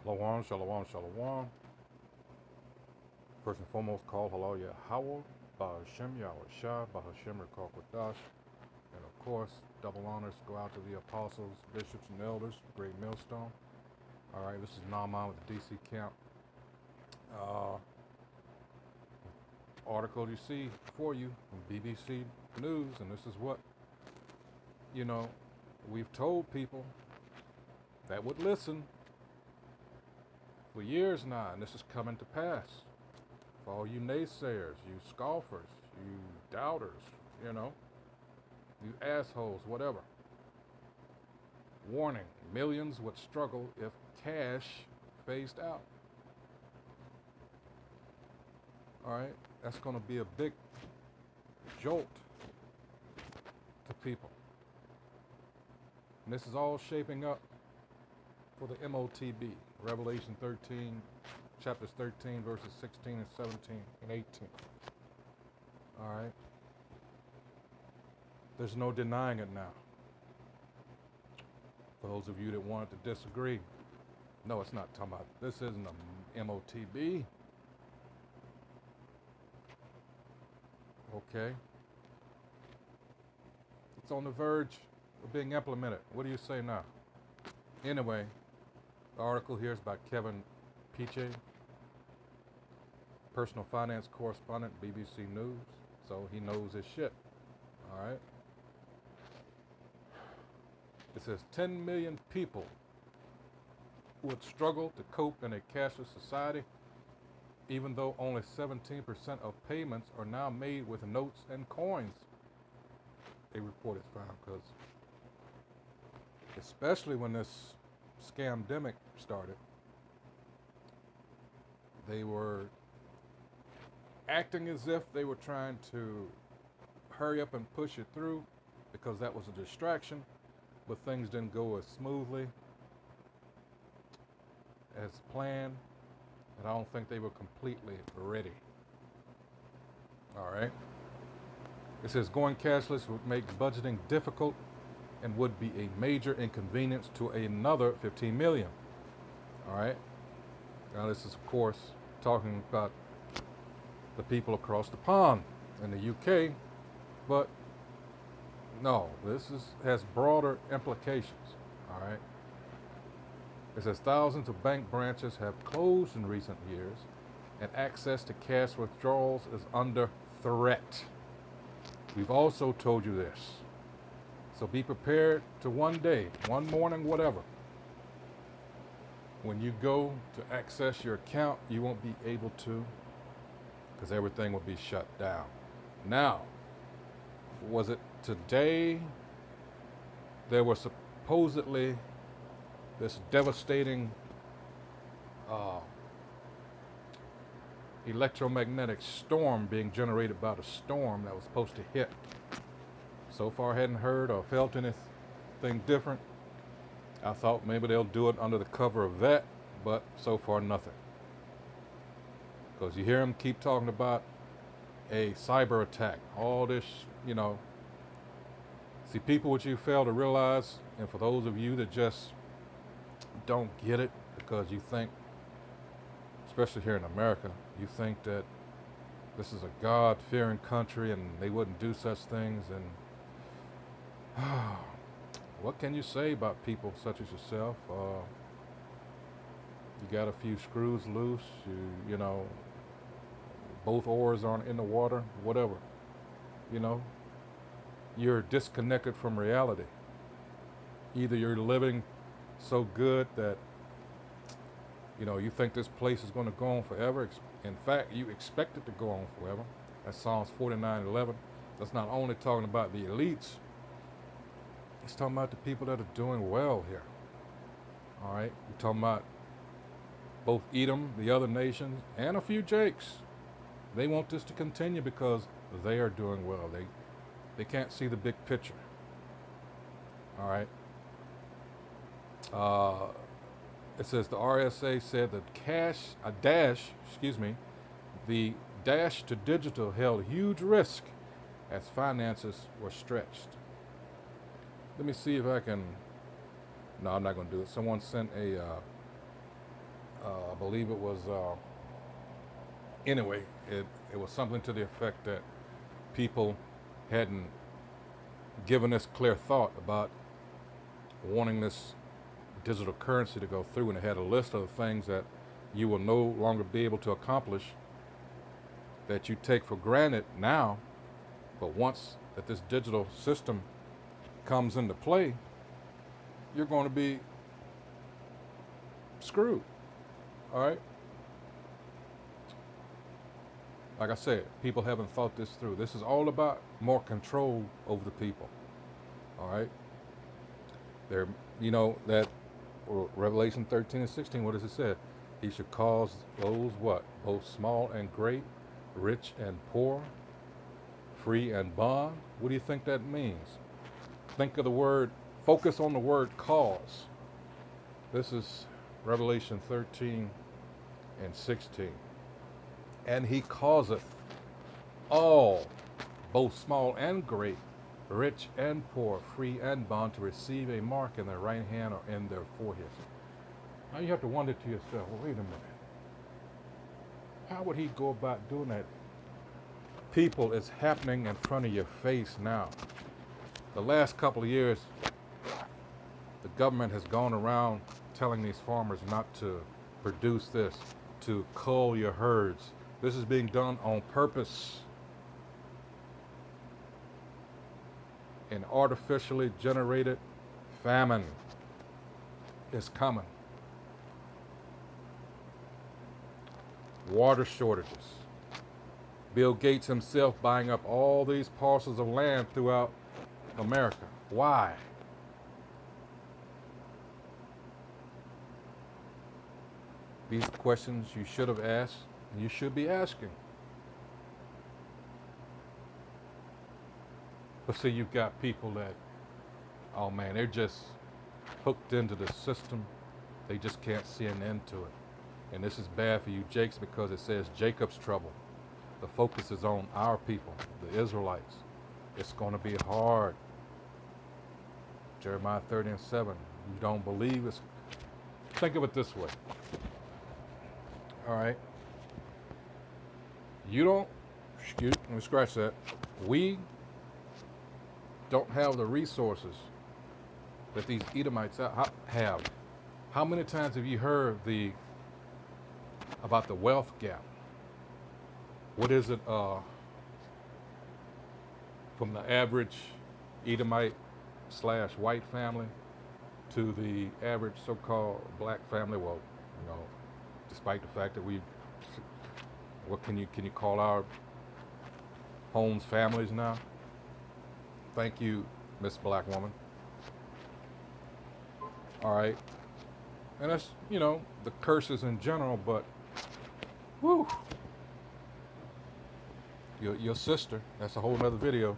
Shalom, shalom, shalom. First and foremost, call halal Yahweh, Bahashem Yahweh Shah, Bahashem Rekal Kodash. And of course, double honors go out to the apostles, bishops, and elders, Great Millstone. All right, this is Naaman with the DC camp. Uh, Article you see before you from BBC News, and this is what, you know, we've told people that would listen for years now, and this is coming to pass. For all you naysayers, you scoffers, you doubters, you know, you assholes, whatever. Warning, millions would struggle if cash phased out. All right, that's going to be a big jolt to people. And this is all shaping up for the MOTB, Revelation 13, chapters 13, verses 16 and 17 and 18. All right? There's no denying it now. For those of you that wanted to disagree, no, it's not talking about, this isn't a MOTB. Okay? It's on the verge of being implemented. What do you say now? Anyway, the article here is by Kevin Peche, personal finance correspondent, BBC News, so he knows his shit. All right? It says 10 million people would struggle to cope in a cashless society, even though only 17% of payments are now made with notes and coins. A report is found, because especially when this scamdemic started, they were acting as if they were trying to hurry up and push it through because that was a distraction, but things didn't go as smoothly as planned, and I don't think they were completely ready. All right. It says going cashless would make budgeting difficult and would be a major inconvenience to another 15 million. All right. Now this is, of course, talking about the people across the pond in the UK, but no, has broader implications. All right. It says thousands of bank branches have closed in recent years, and access to cash withdrawals is under threat. We've also told you this. So be prepared to one day, one morning, whatever, when you go to access your account, you won't be able to, because everything will be shut down. Now, was it today there was supposedly this devastating electromagnetic storm being generated by the storm that was supposed to hit? So far, I hadn't heard or felt anything different. I thought maybe they'll do it under the cover of that, but so far nothing. Because you hear them keep talking about a cyber attack, all this, you know. See, people, what you fail to realize, and for those of you that just don't get it because you think, especially here in America, you think that this is a God-fearing country and they wouldn't do such things, and what can you say about people such as yourself? You got a few screws loose, you know, both oars aren't in the water, whatever. You know, you're disconnected from reality. Either you're living so good that, you know, you think this place is going to go on forever. In fact, you expect it to go on forever. That's Psalms 49:11. That's not only talking about the elites, it's talking about the people that are doing well here. All right? You're talking about both Edom, the other nations, and a few Jakes. They want this to continue because they are doing well. They can't see the big picture. All right? It says the RSA said that the dash to digital held huge risk as finances were stretched. Let me see if I can. No, I'm not going to do it. Someone sent I believe it was, anyway, it was something to the effect that people hadn't given this clear thought about wanting this digital currency to go through, and it had a list of things that you will no longer be able to accomplish that you take for granted now, but once that this digital system comes into play, you're going to be screwed. All right? Like I said, people haven't thought this through. This is all about more control over the people. All right? There, you know, that Revelation 13 and 16, what does it say? He should cause those what? Both small and great, rich and poor, free and bond. What do you think that means? Think of the word, focus on the word cause. This is Revelation 13 and 16. And he causeth all, both small and great, rich and poor, free and bond, to receive a mark in their right hand or in their foreheads. Now you have to wonder to yourself, well, wait a minute. How would he go about doing that? People, it's happening in front of your face now. The last couple of years, the government has gone around telling these farmers not to produce this, to cull your herds. This is being done on purpose. An artificially generated famine is coming. Water shortages. Bill Gates himself buying up all these parcels of land throughout America. Why? These questions you should have asked, and you should be asking. But see, you've got people that, oh man, they're just hooked into the system. They just can't see an end to it. And this is bad for you, Jakes, because it says Jacob's trouble. The focus is on our people, the Israelites. It's going to be hard. Jeremiah 30 and 7. You don't believe it's... Think of it this way. All right. You don't... Let me scratch that. We don't have the resources that these Edomites have. How many times have you heard about the wealth gap? What is it from the average Edomite / white family to the average so-called black family? Well, you know, despite the fact that what can you call our homes families now? Thank you, Miss Black Woman. All right. And that's, you know, the curses in general, but whew. Your sister, that's a whole nother video.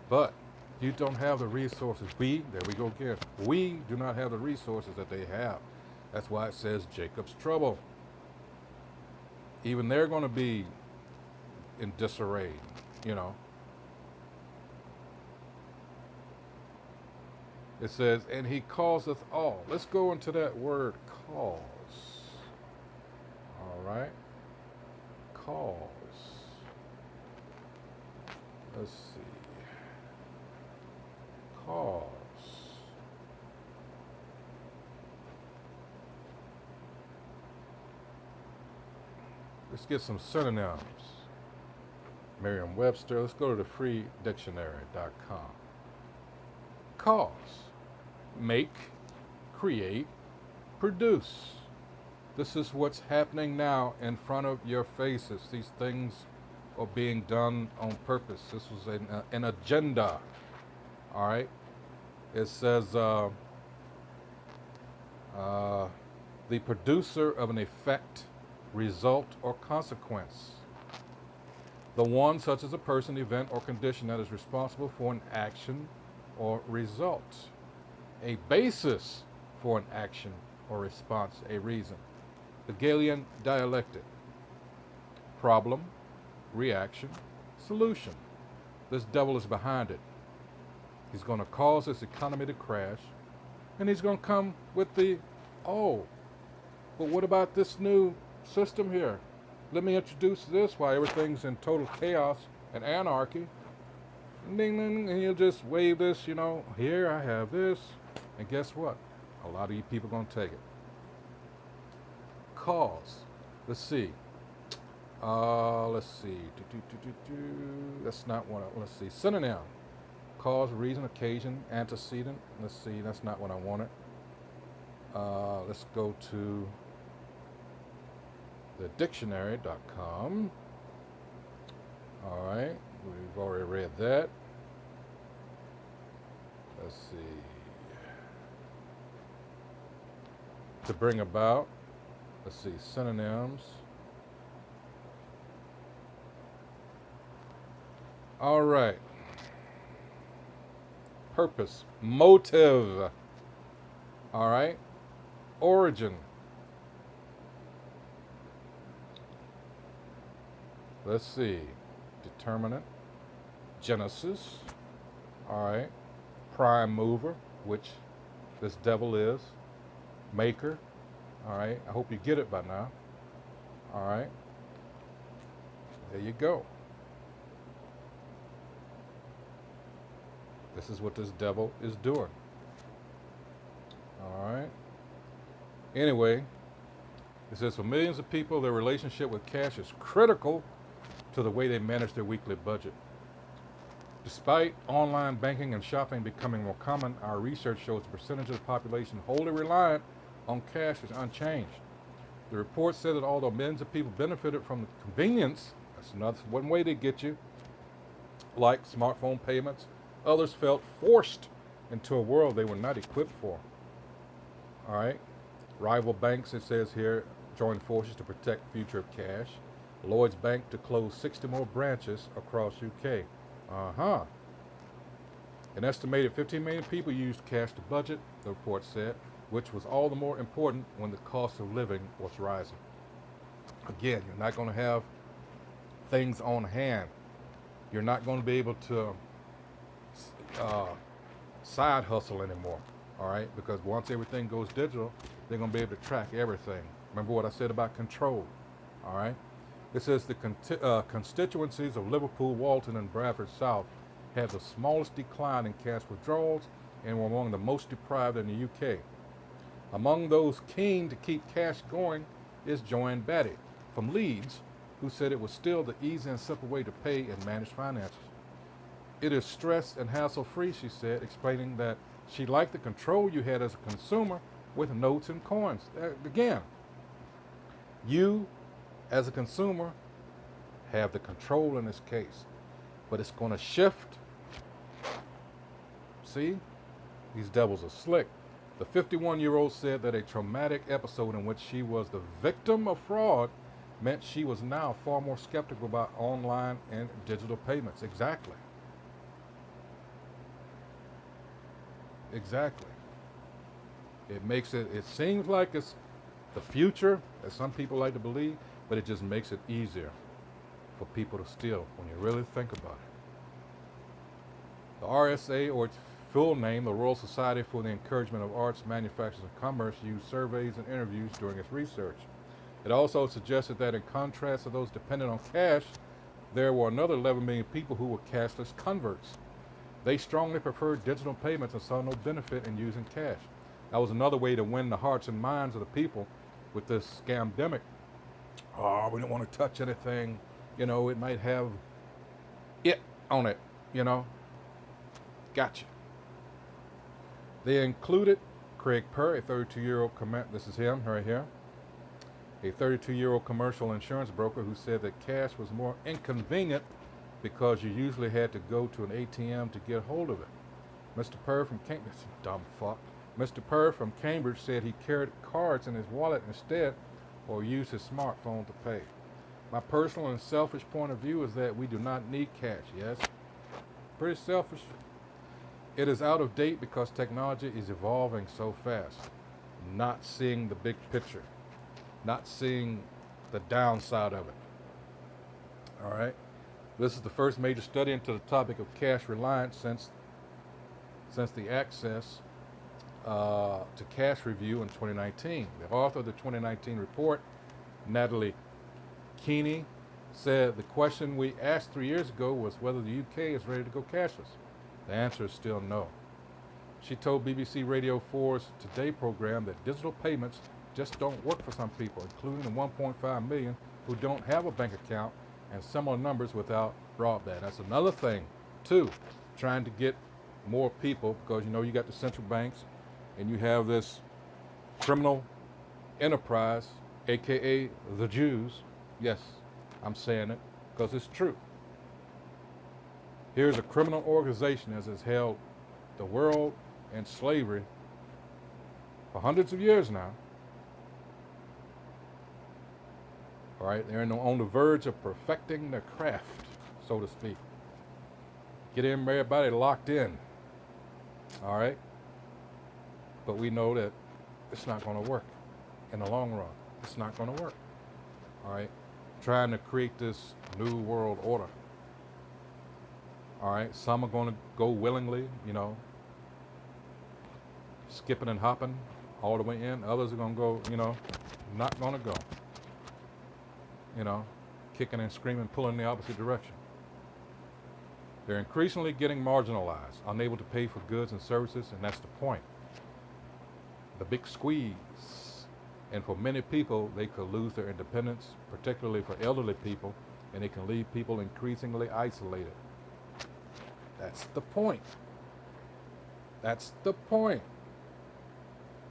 But you don't have the resources. There we go again. We do not have the resources that they have. That's why it says Jacob's trouble. Even they're going to be in disarray, you know. It says, and he causeth all. Let's go into that word cause. All right. Cause. Let's see. Cause. Let's get some synonyms. Merriam-Webster. Let's go to the freedictionary.com. Cause. Make, create, produce. This is what's happening now in front of your faces. These things are being done on purpose. This was an agenda. All right. It says the producer of an effect, result, or consequence. The one such as a person, event, or condition that is responsible for an action or result. A basis for an action or response, a reason. The Galilean dialectic. Problem, reaction, solution. This devil is behind it. He's going to cause this economy to crash, and he's going to come with the, oh, But what about this new system here? Let me introduce this while everything's in total chaos and anarchy. Ding, ding, and you'll just wave this, here I have this. And guess what? A lot of you people are going to take it. Cause. Let's see. Let's see. That's not what let's see. Synonym. Cause, reason, occasion, antecedent. Let's see. That's not what I wanted. Let's go to the dictionary.com. All right. We've already read that. Let's see. To bring about. Let's see. Synonyms. All right. Purpose. Motive. All right. Origin. Let's see. Determinant. Genesis. All right. Prime mover, which this devil is. Maker. All right. I hope you get it by now. All right. There you go. This is what this devil is doing. All right. Anyway, it says for millions of people, their relationship with cash is critical to the way they manage their weekly budget. Despite online banking and shopping becoming more common, our research shows the percentage of the population wholly reliant on cash is unchanged. The report said that although millions of people benefited from the convenience, that's another one way to get you, like smartphone payments, others felt forced into a world they were not equipped for. All right. Rival banks, it says here, joined forces to protect the future of cash. Lloyds Bank to close 60 more branches across UK. An estimated 15 million people used cash to budget, the report said, which was all the more important when the cost of living was rising. Again, you're not going to have things on hand. You're not going to be able to side hustle anymore, all right? Because once everything goes digital, they're going to be able to track everything. Remember what I said about control, all right? It says the constituencies of Liverpool, Walton, and Bradford South had the smallest decline in cash withdrawals and were among the most deprived in the UK. Among those keen to keep cash going is Joanne Batty from Leeds, who said it was still the easy and simple way to pay and manage finances. It is stress and hassle-free, she said, explaining that she liked the control you had as a consumer with notes and coins. Again, you as a consumer have the control in this case, but it's going to shift. See, these devils are slick. The 51-year-old said that a traumatic episode in which she was the victim of fraud meant she was now far more skeptical about online and digital payments. Exactly. It seems like it's the future, as some people like to believe, but it just makes it easier for people to steal when you really think about it. The RSA, or its full name, the Royal Society for the Encouragement of Arts, Manufactures and Commerce, used surveys and interviews during its research. It also suggested that in contrast to those dependent on cash, there were another 11 million people who were cashless converts. They strongly preferred digital payments and saw no benefit in using cash. That was another way to win the hearts and minds of the people with this scamdemic. Oh, we don't want to touch anything. It might have it on it, Gotcha. They included Craig Purr, a 32-year-old, this is him right here, a 32-year-old commercial insurance broker who said that cash was more inconvenient because you usually had to go to an ATM to get hold of it. Mr. Purr from Cambridge, dumb fuck. Mr. Purr from Cambridge said he carried cards in his wallet instead or used his smartphone to pay. My personal and selfish point of view is that we do not need cash, yes? Pretty selfish. It is out of date because technology is evolving so fast. Not seeing the big picture. Not seeing the downside of it. All right? This is the first major study into the topic of cash reliance since the access to cash review in 2019. The author of the 2019 report, Natalie Keeney, said the question we asked 3 years ago was whether the UK is ready to go cashless. The answer is still no. She told BBC Radio 4's Today program that digital payments just don't work for some people, including the 1.5 million who don't have a bank account and similar numbers without broadband. That's another thing, too, trying to get more people, because you know you got the central banks and you have this criminal enterprise, aka the Jews. Yes, I'm saying it because it's true. Here's a criminal organization that has held the world in slavery for hundreds of years now. All right, they're on the verge of perfecting their craft, so to speak. Get everybody locked in. All right, but we know that it's not going to work in the long run. It's not going to work. All right, trying to create this new world order. All right, some are going to go willingly, you know, skipping and hopping all the way in. Others are going to go, you know, not going to go. You know, kicking and screaming, pulling in the opposite direction. They're increasingly getting marginalized, unable to pay for goods and services, and that's the point. The big squeeze. And for many people, they could lose their independence, particularly for elderly people, and it can leave people increasingly isolated. That's the point. That's the point.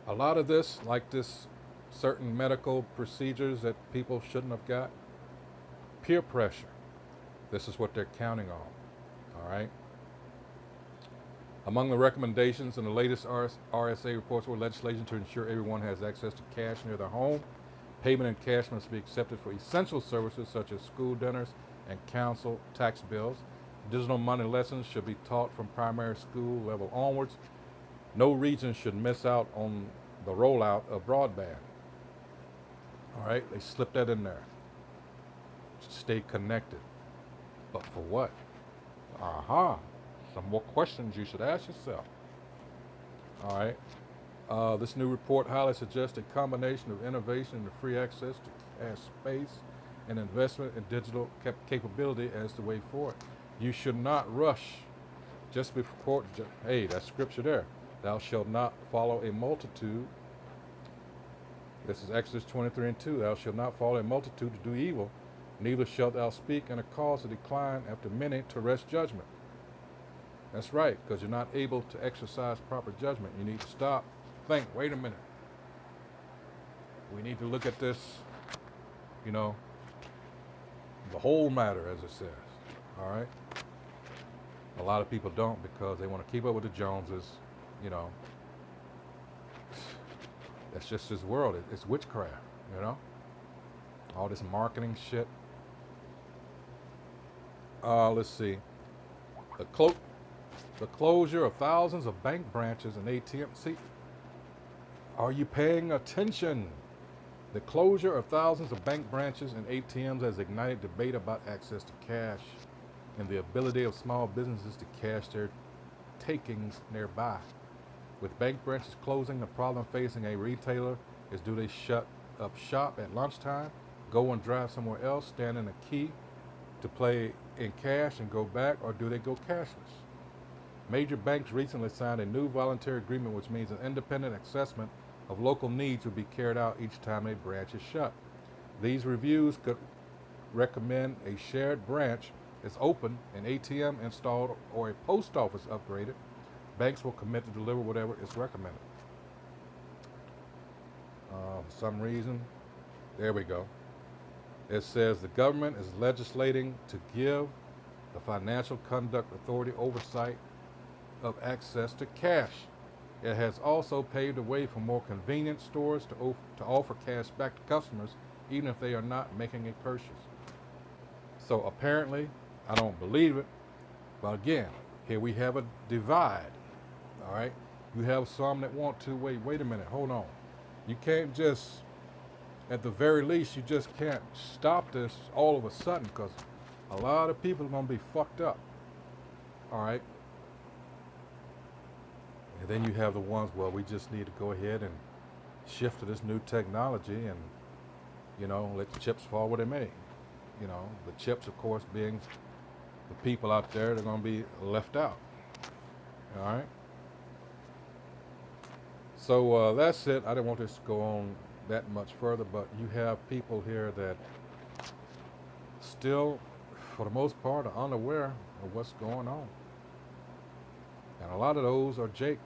A lot of this, like this certain medical procedures that people shouldn't have got, peer pressure. This is what they're counting on. All right. Among the recommendations in the latest RSA reports were legislation to ensure everyone has access to cash near their home. Payment in cash must be accepted for essential services such as school dinners and council tax bills. Digital money lessons should be taught from primary school level onwards. No region should miss out on the rollout of broadband. All right, they slipped that in there. Stay connected. But for what? Some more questions you should ask yourself. All right. This new report highly suggests a combination of innovation and free access to cash space and investment in digital capability as the way forward. You should not rush just before, hey, that's scripture there. Thou shalt not follow a multitude. This is Exodus 23:2. Thou shalt not follow a multitude to do evil, neither shalt thou speak in a cause to decline after many to wrest judgment. That's right, because you're not able to exercise proper judgment. You need to stop, think, wait a minute. We need to look at this, you know, the whole matter, as it says. All right? A lot of people don't because they want to keep up with the Joneses, you know. That's just this world. It's witchcraft, you know. All this marketing shit. Let's see. The closure of thousands of bank branches and ATMs. See, are you paying attention? The closure of thousands of bank branches and ATMs has ignited debate about access to cash and the ability of small businesses to cash their takings nearby. With bank branches closing, the problem facing a retailer is, do they shut up shop at lunchtime, go and drive somewhere else, stand in a queue to pay in cash and go back, or do they go cashless? Major banks recently signed a new voluntary agreement which means an independent assessment of local needs will be carried out each time a branch is shut. These reviews could recommend a shared branch is open, an ATM installed, or a post office upgraded. Banks will commit to deliver whatever is recommended. For some reason, there we go. It says the government is legislating to give the Financial Conduct Authority oversight of access to cash. It has also paved the way for more convenience stores to offer cash back to customers, even if they are not making a purchase. So apparently, I don't believe it, but again, here we have a divide. All right, you have some that want to wait a minute, hold on. You can't just, at the very least, you just can't stop this all of a sudden, because a lot of people are going to be fucked up. All right. And then you have the ones, well, we just need to go ahead and shift to this new technology and, let the chips fall where they may. The chips, of course, being the people out there that are going to be left out. All right. So that's it. I didn't want this to go on that much further, but you have people here that still, for the most part, are unaware of what's going on. And a lot of those are Jake,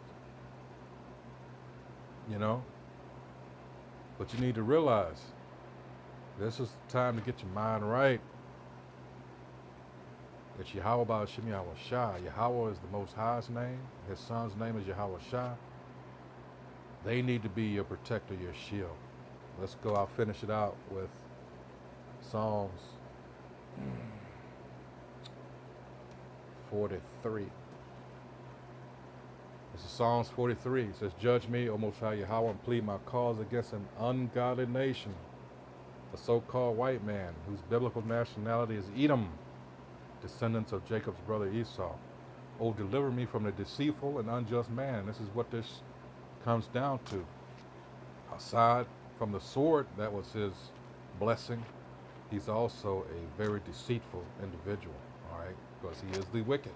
you know. But you need to realize this is the time to get your mind right. It's Yahweh Ba'Shem Yahweh Shai. Yahweh is the Most High's name. His son's name is Yahweh Shai. They need to be your protector, your shield. Let's go. I'll finish it out with Psalms 43. This is Psalms 43. It says, "Judge me, O Most High Yahweh, and plead my cause against an ungodly nation, the so-called white man, whose biblical nationality is Edom, descendants of Jacob's brother Esau. Oh, deliver me from the deceitful and unjust man." This is what this comes down to. Aside from the sword, that was his blessing, he's also a very deceitful individual, all right, because he is the wicked.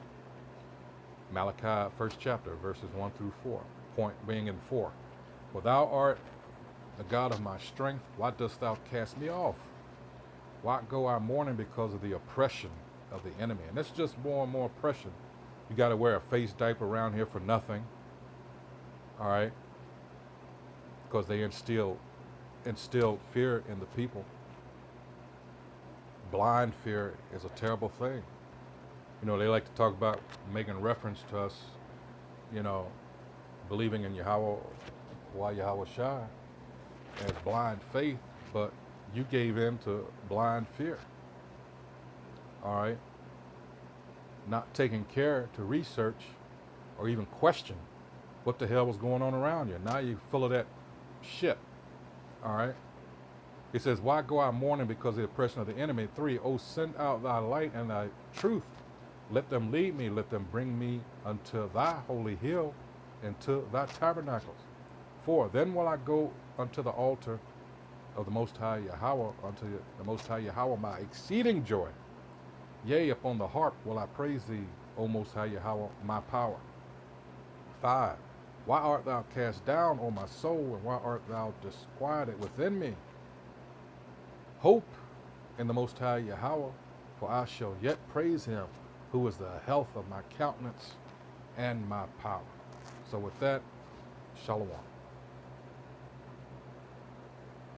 Malachi, 1st chapter, verses 1 through 4, point being in 4. "For thou art the God of my strength, why dost thou cast me off? Why go I mourning because of the oppression of the enemy?" And it's just more and more oppression. You got to wear a face diaper around here for nothing, all right, because they instilled fear in the people. Blind fear is a terrible thing. They like to talk about making reference to us, believing in Yahweh, Yahweh Shai, as blind faith, but you gave in to blind fear. All right? Not taking care to research or even question what the hell was going on around you. Now you're full of that shit. All right? He says, "Why go out mourning because of the oppression of the enemy?" 3, "Oh, send out thy light and thy truth. Let them lead me, let them bring me unto thy holy hill and to thy tabernacles. 4, "Then will I go unto the altar of the Most High Yahweh, unto the Most High Yahweh, my exceeding joy. Yea, upon the harp will I praise thee, O Most High Yahweh, my power." 5, "Why art thou cast down, O my soul, and why art thou disquieted within me? Hope in the Most High Yahweh, for I shall yet praise him, who is the health of my countenance and my power." So with that, Shalom.